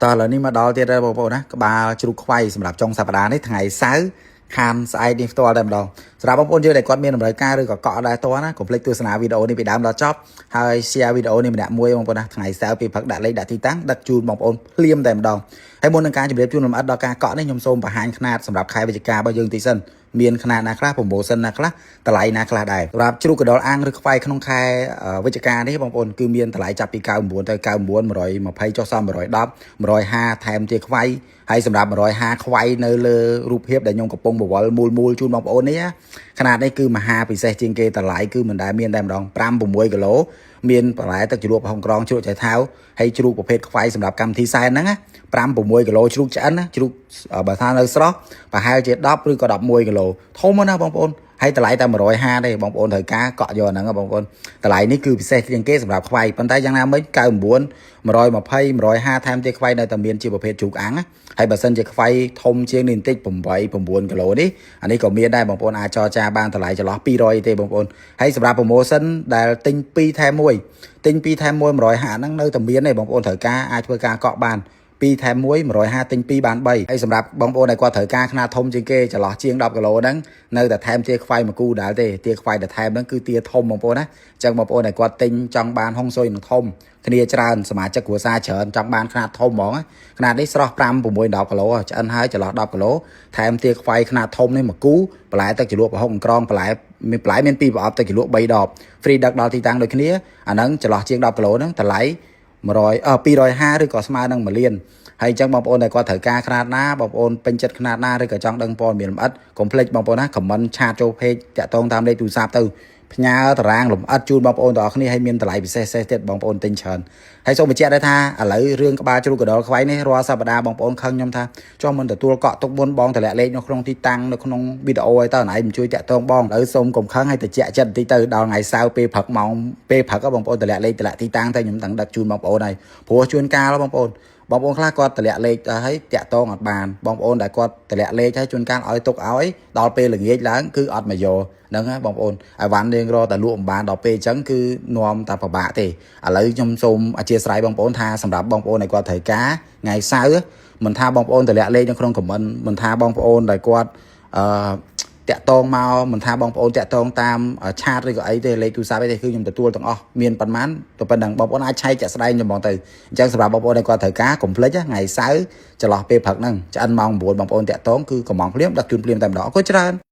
តើឥឡូវនេះមកដល់ទៀតហើយបងប្អូនណាក្បាលជ្រូកខ្វៃសម្រាប់ចុងសប្តាហ៍នេះថ្ងៃសៅរ៍ខានស្អែកនេះផ្ទាល់តែម្ដងសម្រាប់បងប្អូនយើងដែលគាត់មានតម្រូវការឬក៏កក់ដែរតោះណាកុំភ្លេចទស្សនាវីដេអូនេះពីដើមដល់ចប់ហើយ share វីដេអូនេះម្នាក់មួយបងប្អូនណាថ្ងៃសៅរ៍ពេលព្រឹកដាក់លេខដាក់ទីតាំងដឹកជូនបងប្អូនភ្លាមតែម្ដងហើយមុននឹងការជម្រាបជូនលម្អិតដល់ការកក់នេះខ្ញុំសូមបង្ហាញຂະຫນាតសម្រាប់ខែវិច្ឆិការបស់យើងតិចសិនមានຂະຫນាតណាខ្លះ promotion ណាខ្លះតម្លៃណាខ្លះដែរសម្រាប់ជ្រូកកណ្ដុរអាំងឬខ្វៃក្នុងខែវិច្ឆិកានេះបងប្អូនគឺមានតម្លៃចាប់ពី99ទៅ99 120ចុះសម110 150ថែមជាខ្វៃហើយសម្រាប់150ខ្វៃនៅលើរូបភាពដែលខ្ញុំកំពុងបវល់មូលជូនបងប្អូននេះຂະຫນាតនេះគឺមហាពិសេសជាងគេតម្លៃគឺមិនដែលមានតែម្ដង5 6គីឡូមានបន្លែទឹកជ្រលក់ហុងក្រងជ្រក់ចៃថាវហើយជ្រូកប្រភេទខ្វៃសម្រាប់កម្មវិធីសែនហ្នឹងណា5 6គីឡូជ្រូកឆ្អិនណាជ្រូកបើថានៅស្រស់ប្រហែលជា10ឬក៏11គីឡូធំណាបងប្អូនហើយតម្លៃតែ150ទេបងប្អូនត្រូវការកក់យកហ្នឹងបងប្អូនតម្លៃនេះគឺពិសេសជាងគេសម្រាប់ខ្វៃប៉ុន្តែយ៉ាងណាមិញ99 120 150ថែមទៀតខ្វៃនៅតែមានជាប្រភេទជ្រូកអាំងហើយបើសិនជាខ្វៃធំជាងនេះបន្តិច8 9គីឡូនេះអានេះក៏មានដែរបងប្អូនអាចចរចាបានតម្លៃចន្លោះ200ទេបងប្អូនហើយសម្រាប់ promotion ដែលទិញ2ថែម1ទិញ2ថែម1 150ហ្នឹងនៅតែមានទេបងប្អូនត្រូវការអាចធ្វើការកក់បាន2ថែម1 150ទិញ2បាន3ហើយសម្រាប់បងប្អូនដែលគាត់ត្រូវការຂະຫນាតធំជាងគេចន្លោះជាង10គីឡូហ្នឹងនៅតែថែមទាខ្វៃមួយគូដែរទេទាខ្វៃដែលថែមហ្នឹងគឺទាធំបងប្អូនណាអញ្ចឹងបងប្អូនដែលគាត់ទិញចង់បានហុងស៊ុយនឹងធំគ្នាច្រើនសមាជិកគ្រួសារច្រើនចង់បានຂະຫນាតធំហ្មងຂະຫນាតនេះស្រស់5 6 10គីឡូឆ្អិនហើយចន្លោះ10គីឡូថែមទាខ្វៃຂະຫນាតធំនេះមួយគូបន្លែទឹកជ្រលក់ប្រហុកអង្ក្រងបន្លែមាន2ប្រអប់ទឹកជ្រលក់3ដប free ដឹកដល់ទីតាំងដូចគ្នាអាហ្នឹងចន្លោះជាង10គីឡូហ្នឹងតម្លៃ250ឬក៏ស្មើនឹង1លានហើយអញ្ចឹងបងប្អូនដែលគាត់ត្រូវការຂະຫນាតណាបងប្អូនពេញចិត្តຂະຫນាតណាឬក៏ចង់ដឹងព័ត៌មានលម្អិតកុំភ្លេចបងប្អូនណាខមមិនឆាតចូល page តាក់ទងតាមលេខទូរស័ព្ទទៅផ្ញើតារាងលម្អិតជូនបងប្អូនទាំងអស់គ្នាហើយមានតម្លៃពិសេសទៀតបងប្អូនទិញច្រើនហើយសូមបញ្ជាក់ដែរថាឥឡូវរឿងក្បាលជ្រូកកណ្ដុរខ្វៃនេះរាល់សប្តាហ៍បងប្អូនខឹងខ្ញុំថាចុះមិនទទួលកក់ទុកមុនបងតម្លាក់លេខនៅក្នុងទីតាំងនៅក្នុងវីដេអូឲ្យតើណៃមិនជួយតាក់ទងបងឥឡូវសូមកុំខឹងឲ្យតិចចិត្តបន្តិចទៅដល់ថ្ងៃសៅរ៍ពេលព្រឹកម៉ោងពេលព្រឹកបងប្អូនតម្លាក់លេខតម្លាក់ទីតាំងទៅខ្ញុំតាំងដឹកជូនបងប្អូនហើយព្រោះជួនកាលបងប្អូនខ្លះគាត់តម្លាក់លេខទៅហើយតាក់ទងអត់បានបងប្អូនដែលគាត់តម្លាក់លេខហើយជួនកាលឲ្យទុកឲ្យដល់ពេលល្ងាចឡើងគឺអត់មកយកហ្នឹងហើយបងប្អូនអាវ៉ាន់យើងរកតែលក់មិនបានដល់ពេលអញ្ចឹងគឺនាំតែពិបាកទេឥឡូវខ្ញុំសូមអធិស្ឋានបងប្អូនថាសម្រាប់បងប្អូនដែលគាត់ត្រូវការថ្ងៃសៅរ៍មិនថាបងប្អូនតម្លាក់លេខនៅក្នុងខមមិនមិនថាបងប្អូនដែលគាត់តាក់ទងមកមិនថាបងប្អូនតាក់ទងតាមឆាតឬក៏អីទេលេខទូរស័ព្ទអីទេគឺខ្ញុំទទួលទាំងអស់មានប៉ុន្មានទៅប៉ុណ្ណឹងបងប្អូនអាចឆែកចាក់ស្ដែងខ្ញុំបងទៅអញ្ចឹងសម្រាប់បងប្អូនដែលគាត់ត្រូវការកុំភ្លេចថ្ងៃសៅរ៍ចន្លោះពេលព្រឹកហ្នឹងឆ្អិនម៉ោង9បងប្អូនតាក់ទងគឺកំងភ្លាមដឹកជូនភ្លាមតែម្ដងអរគុណច្រើន